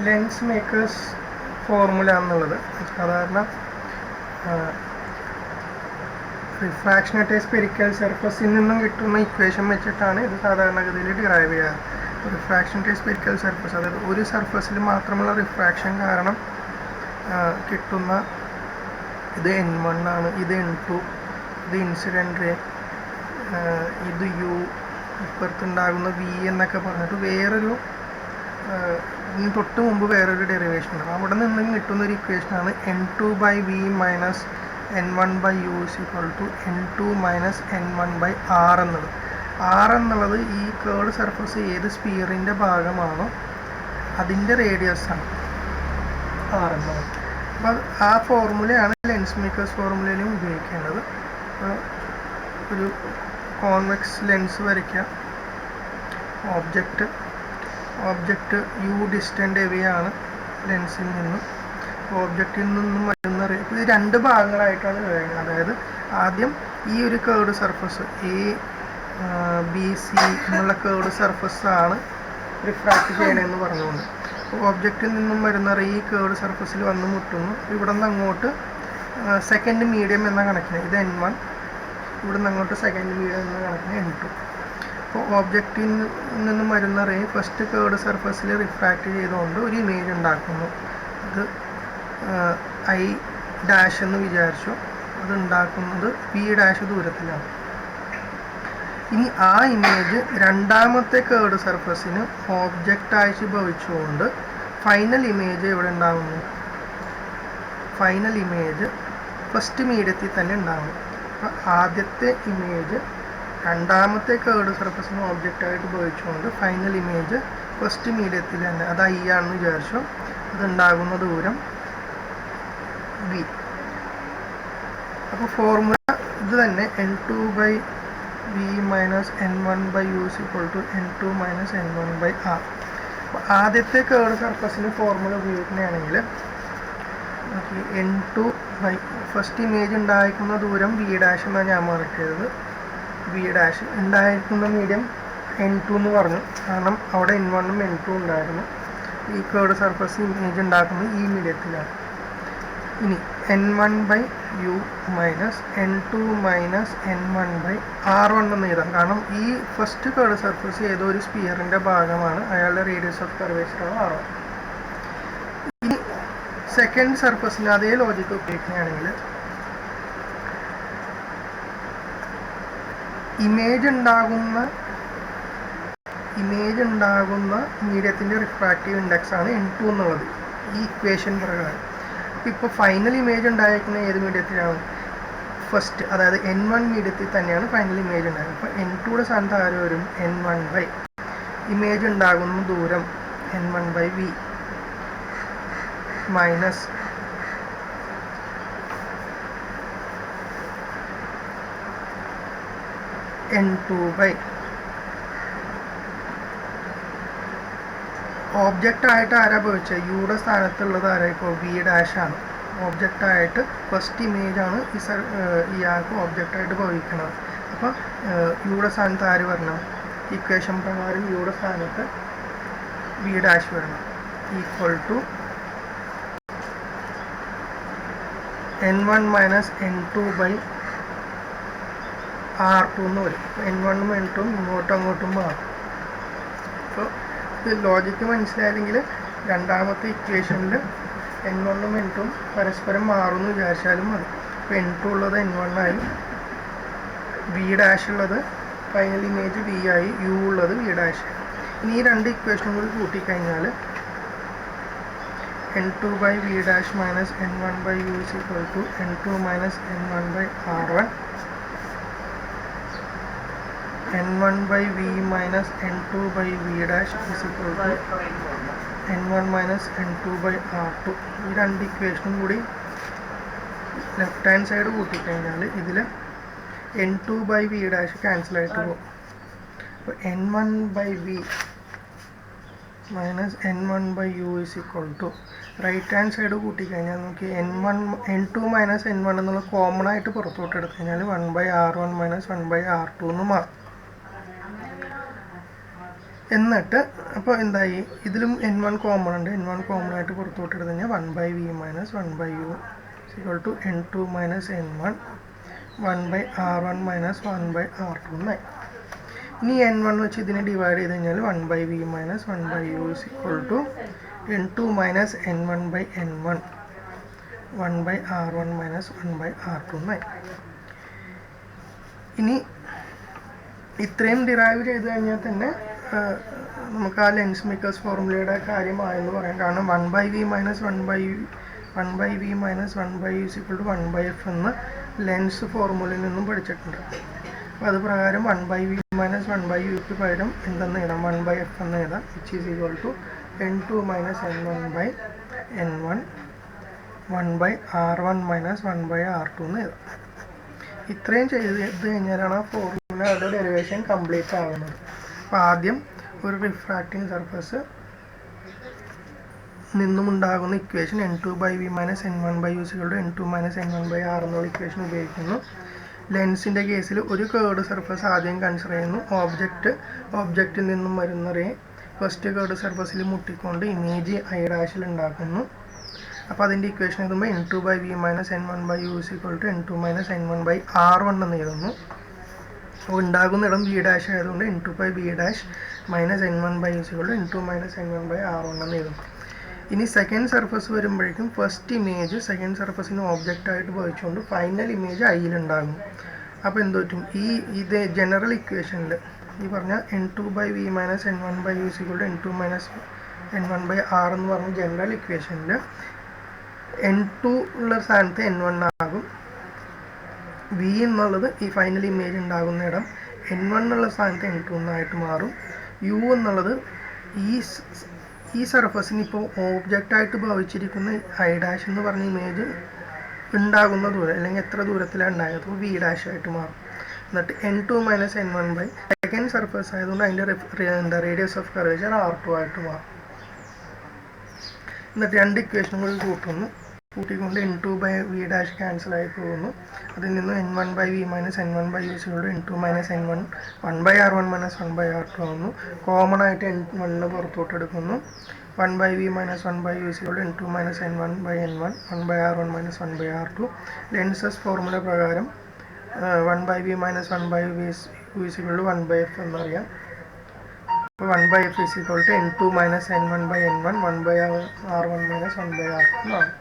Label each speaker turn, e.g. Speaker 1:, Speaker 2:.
Speaker 1: Lens makers formula എന്നുള്ളത് സാധാരണ refraction at A spherical സർഫസിൽ നിന്നും കിട്ടുന്ന ഇക്വേഷൻ വെച്ചിട്ടാണ് ഇത് സാധാരണഗതിയിൽ ഡിറൈവ് ചെയ്യാറ്. Refraction at A spherical surface, അതായത് ഒരു സർഫസിൽ മാത്രമുള്ള റിഫ്രാക്ഷൻ കാരണം കിട്ടുന്ന ഇത് N1 ആണ്, ഇത് N2, ഇത് ഇൻസിഡൻറ്റ് റേ, ഇത് U, ഇപ്പുറത്തുണ്ടാകുന്ന V എന്നൊക്കെ പറഞ്ഞിട്ട് വേറൊരു തൊട്ട് മുമ്പ് വേറൊരു ഡെറിവേഷൻ ഉണ്ട്. അവിടെ നിന്നും കിട്ടുന്നൊരു ഇക്വേഷനാണ് N2/V minus N1/U N2 minus N1/R എന്നുള്ളത്. R എന്നുള്ളത് ഈ കേർഡ് സർഫസ് ഏത് സ്പിയറിൻ്റെ ഭാഗമാണോ അതിൻ്റെ റേഡിയസ് ആണ് R എന്നുള്ളത്. അപ്പോൾ ആ ഫോർമുലയാണ് ലെൻസ് മേക്കേഴ്സ് ഫോർമുലയിലും ഉപയോഗിക്കേണ്ടത്. ഒരു കോൺവെക്സ് ലെൻസ് വരയ്ക്കുക, ഓബ്ജക്റ്റ് U ഡിസ്റ്റൻ്റ് എവേ ആണ് ലെൻസിൽ നിന്നും. ഓബ്ജക്റ്റിൽ നിന്നും വരുന്ന ഇത് രണ്ട് ഭാഗങ്ങളായിട്ടാണ് വരുന്നത്. അതായത് ആദ്യം ഈ ഒരു കേർഡ് സർഫസ് ABC എന്നുള്ള കേർഡ് സർഫസ് ആണ് റിഫ്രാക്റ്റ് ചെയ്യണമെന്ന് പറഞ്ഞുകൊണ്ട് ഓബ്ജക്റ്റിൽ നിന്നും വരുന്ന റേ ഈ കേർഡ് സർഫസിൽ വന്ന് മുട്ടുന്നു. ഇവിടെ നിന്ന് അങ്ങോട്ട് സെക്കൻഡ് മീഡിയം എന്ന കണക്കിന് ഇത് N1, ഇവിടെ നിന്ന് അങ്ങോട്ട് സെക്കൻഡ് മീഡിയം എന്ന കണക്കിന് N2. അപ്പോൾ ഓബ്ജക്റ്റിൽ നിന്നും വരുന്ന റേ ഫസ്റ്റ് കേർഡ് സർഫസിൽ റിഫ്രാക്റ്റ് ചെയ്തുകൊണ്ട് ഒരു ഇമേജ് ഉണ്ടാക്കുന്നു. അത് I' എന്ന് വിചാരിച്ചു. അത് ഉണ്ടാക്കുന്നത് V' ദൂരത്തിലാണ്. ഇനി ആ ഇമേജ് രണ്ടാമത്തെ കേർഡ് സർഫസിന് ഓബ്ജക്റ്റായി ഭവിച്ചുകൊണ്ട് ഫൈനൽ ഇമേജ് എവിടെ ഉണ്ടാകുന്നു? ഫൈനൽ ഇമേജ് ഫസ്റ്റ് മീഡിയത്തിൽ തന്നെ ഉണ്ടാകും. അപ്പോൾ ആദ്യത്തെ ഇമേജ് രണ്ടാമത്തെ കേർഡ് സർഫസിന് ഓബ്ജക്റ്റായിട്ട് ഭവിച്ചുകൊണ്ട് ഫൈനൽ ഇമേജ് ഫസ്റ്റ് മീഡിയത്തിൽ തന്നെ അത് I ആണെന്ന് വിചാരിച്ചു. അതുണ്ടാകുന്ന ദൂരം V. അപ്പോൾ ഫോർമുല ഇത് തന്നെ N2/V minus N1/U N2 minus N1/R. അപ്പോൾ ആദ്യത്തെ കേർഡ് സർഫസിന് ഫോർമുല ഉപയോഗിക്കുകയാണെങ്കിൽ N2 ഫസ്റ്റ് ഇമേജ് ഉണ്ടായിരിക്കുന്ന ദൂരം V' എന്നാണ് ഞാൻ മാർക്ക് ചെയ്തത്. V' ഉണ്ടായിരിക്കുന്ന മീഡിയം N2 എന്ന് പറഞ്ഞു, കാരണം അവിടെ N1ഉം N2 ഉണ്ടായിരുന്നു. ഈ കേർഡ് സർഫസ് ഇമേജ് ഉണ്ടാക്കുന്നത് ഈ മീഡിയത്തിലാണ്. ഇനി N1/U minus N2 minus N1/R1 എന്ന് എഴുതാം. കാരണം ഈ ഫസ്റ്റ് കേർഡ് സർഫസ് ഏതോ ഒരു സ്പിയറിൻ്റെ ഭാഗമാണ്, അയാളുടെ റേഡിയസ് ഓഫ് കർവേച്ചറാണ് R1. ഇനി സെക്കൻഡ് സർഫസിന് അതേ ലോജിക്ക് ഉപയോഗിക്കുകയാണെങ്കിൽ ഇമേജ് ഉണ്ടാകുന്ന മീഡിയത്തിൻ്റെ റിഫ്രാക്റ്റീവ് ഇൻഡെക്സ് ആണ് N2 എന്നുള്ളത് ഈ ഇക്വേഷൻ പ്രകാരം. ഇപ്പോൾ ഫൈനൽ ഇമേജ് ഉണ്ടായിരിക്കുന്ന ഏത് മീഡിയത്തിലാണ്? ഫസ്റ്റ്, അതായത് N1 മീഡിയത്തിൽ തന്നെയാണ് ഫൈനൽ ഇമേജ് ഉണ്ടാകുന്നത്. അപ്പോൾ N2യുടെ സ്ഥാനത്ത് ആര് വരും? N1/. ഇമേജ് ഉണ്ടാകുന്ന ദൂരം N1/V മൈനസ് N2/. ഓബ്ജക്റ്റായിട്ട് ആരാ ഭവിച്ചത്? യുടെ സ്ഥാനത്തുള്ളത് ആരാ? ഇപ്പോൾ V' ആണ്. ഓബ്ജക്റ്റായിട്ട് ഫസ്റ്റ് ഇമേജാണ് ഇയാൾക്ക് ഓബ്ജക്റ്റായിട്ട് ഭവിക്കുന്നത്. അപ്പോൾ യുടെ സ്ഥാനത്ത് ആര് വരണം? ഇക്വേഷൻ പ്രകാരം യുടെ സ്ഥാനത്ത് V' വരണം. Equal to N1 minus N2/R2 എന്ന് വരും. N1ഉം N2ഉം അങ്ങോട്ടും മാറും. അപ്പോൾ ലോജിക്ക് മനസ്സിലായില്ലെങ്കിൽ രണ്ടാമത്തെ ഇക്വേഷനിൽ N1ഉം N2ഉം പരസ്പരം മാറുമെന്ന് വിചാരിച്ചാലും മതി. ഇപ്പോൾ N2 ഉള്ളത് N1 ആയി, V' ഉള്ളത് ഫൈനൽ ഇമേജ് V ആയി, U ഉള്ളത് V'. ഇനി ഈ രണ്ട് ഇക്വേഷനും കൂടി കൂട്ടിക്കഴിഞ്ഞാൽ N2/V' minus N1/U N2 minus N1/R1, N1/V minus N2/V' N1 minus N2/R2. ഈ രണ്ട് ഇക്വേഷനും കൂടി ലെഫ്റ്റ് ഹാൻഡ് സൈഡ് കൂട്ടിക്കഴിഞ്ഞാൽ ഇതിൽ N2/V' ക്യാൻസലായിട്ട് പോകും. അപ്പോൾ N1/V minus N1/U right hand side കൂട്ടിക്കഴിഞ്ഞാൽ നമുക്ക് N2 മൈനസ് N1 എന്നുള്ള കോമൺ ആയിട്ട് പുറത്തോട്ട് എടുത്തു കഴിഞ്ഞാൽ 1/R1 മൈനസ് 1/R2 എന്ന് മാറും. എന്നിട്ട് അപ്പോൾ എന്തായി, ഇതിലും n1 കോമൺ ഉണ്ട്. n1 കോമൺ ആയിട്ട് പുറത്തോട്ട് എടുത്ത് കഴിഞ്ഞാൽ 1/v minus 1/u equal to n2 minus n1 1/r1 minus 1/r2 എന്നായി. ഇനി n1 വെച്ച് ഇതിനെ ഡിവൈഡ് ചെയ്ത് കഴിഞ്ഞാൽ 1/v minus 1/u equal to n2 minus n1/n1 1/r1 minus 1/r2 എന്നായി. ഇനി ഇത്രയും ഡിറൈവ് ചെയ്ത് കഴിഞ്ഞാൽ തന്നെ നമുക്ക് ആ ലെൻസ് മേക്കേഴ്സ് ഫോർമുലയുടെ കാര്യമായെന്ന് പറയാം. കാരണം 1/v minus 1/v minus 1/u equal to 1/f എന്ന് ലെൻസ് ഫോർമുലയിൽ നിന്നും പഠിച്ചിട്ടുണ്ട്. അപ്പോൾ അത് പ്രകാരം 1/v മൈനസ് 1/uക്ക് പകരം എന്തെന്ന് എഴുതാം, 1/f എന്ന് എഴുതാം, which is equal to n2 minus n1/n1 1/r1 minus 1/r2 എന്ന് എഴുതാം. ഇത്രയും ചെയ്ത് കഴിഞ്ഞാലാണ് ആ ഫോർമുലയുടെ ഡെറിവേഷൻ കംപ്ലീറ്റ് ആകുന്നത്. അപ്പോൾ ആദ്യം ഒരു റിഫ്രാക്റ്റിംഗ് സർഫസ് നിന്നുമുണ്ടാകുന്ന equation n2/v minus n1/u equal to n2 minus n1/r എന്നുള്ള ഇക്വേഷൻ ഉപയോഗിക്കുന്നു. ലെൻസിൻ്റെ കേസിൽ ഒരു കേർഡ് സർഫസ് ആദ്യം കൺസിഡർ ചെയ്യുന്നു. ഓബ്ജക്റ്റിൽ നിന്നും വരുന്ന റേ ഫസ്റ്റ് കേർഡ് സർഫസിൽ മുട്ടിക്കൊണ്ട് ഇമേജ് i' ഉണ്ടാക്കുന്നു. അപ്പോൾ അതിൻ്റെ ഇക്വേഷൻ എഴുതുമ്പോൾ n2/v minus n1/u equal to n2 minus n1/r1 എന്ന് എഴുതുന്നു. അപ്പോൾ ഉണ്ടാകുന്നിടം v' ആയതുകൊണ്ട് n2/v' minus n1/u equal to n2 minus n1/r1 എന്ന് എഴുതുന്നു. ഇനി സെക്കൻഡ് സർഫസ് വരുമ്പോഴേക്കും ഫസ്റ്റ് ഇമേജ് സെക്കൻഡ് സർഫസിന് ഓബ്ജക്റ്റായിട്ട് വഹിച്ചുകൊണ്ട് ഫൈനൽ ഇമേജ് ഐയിലുണ്ടാകും. അപ്പോൾ എന്ത് പറ്റും, ഇത് ജനറൽ ഇക്വേഷനിൽ ഈ പറഞ്ഞ n2/v minus n1/u equal to n2 minus n1/r എന്ന് പറഞ്ഞ ജനറൽ ഇക്വേഷനിൽ n2 ഉള്ള സ്ഥാനത്ത് n1 ആകും. v എന്നുള്ളത് ഈ ഫൈനൽ ഇമേജ് ഉണ്ടാകുന്ന ഇടം, n1 എന്നുള്ള സ്ഥാനത്ത് n2 എന്നായിട്ട് മാറും. u എന്നുള്ളത് ഈ സർഫസിന് ഇപ്പോൾ ഓബ്ജക്റ്റായിട്ട് ഭാവിച്ചിരിക്കുന്ന i' എന്ന് പറഞ്ഞ ഇമേജ് ഉണ്ടാകുന്ന ദൂരം അല്ലെങ്കിൽ എത്ര ദൂരത്തിലാണ് ഉണ്ടായത്, അപ്പോൾ v' ആയിട്ട് മാറും. എന്നിട്ട് n2 minus n1 second surface ആയതുകൊണ്ട് അതിൻ്റെ റേഡിയസ് ഓഫ് കർവേച്ചർ r2 ആയിട്ട് മാറും. എന്നിട്ട് രണ്ട് ഇക്വേഷനുകൾ കൂട്ടിക്കൊണ്ട് n2/v' ക്യാൻസൽ ആയി പോകുന്നു. അതിൽ നിന്ന് n1/v minus n1/u equal to n2 minus n1 1/r1 minus 1/r2 ആവുന്നു. കോമൺ ആയിട്ട് n1 പുറത്തോട്ട് എടുക്കുന്നു. 1/v minus 1/u equal to n2 minus n1/n1 1/r1 minus 1/r2. Lenses formula പ്രകാരം 1/v minus 1/u equal to 1/f എന്നറിയാം. അപ്പോൾ 1/f equal to n2 minus n1/n1 1/r1 minus 1/r2 എന്നാണ്.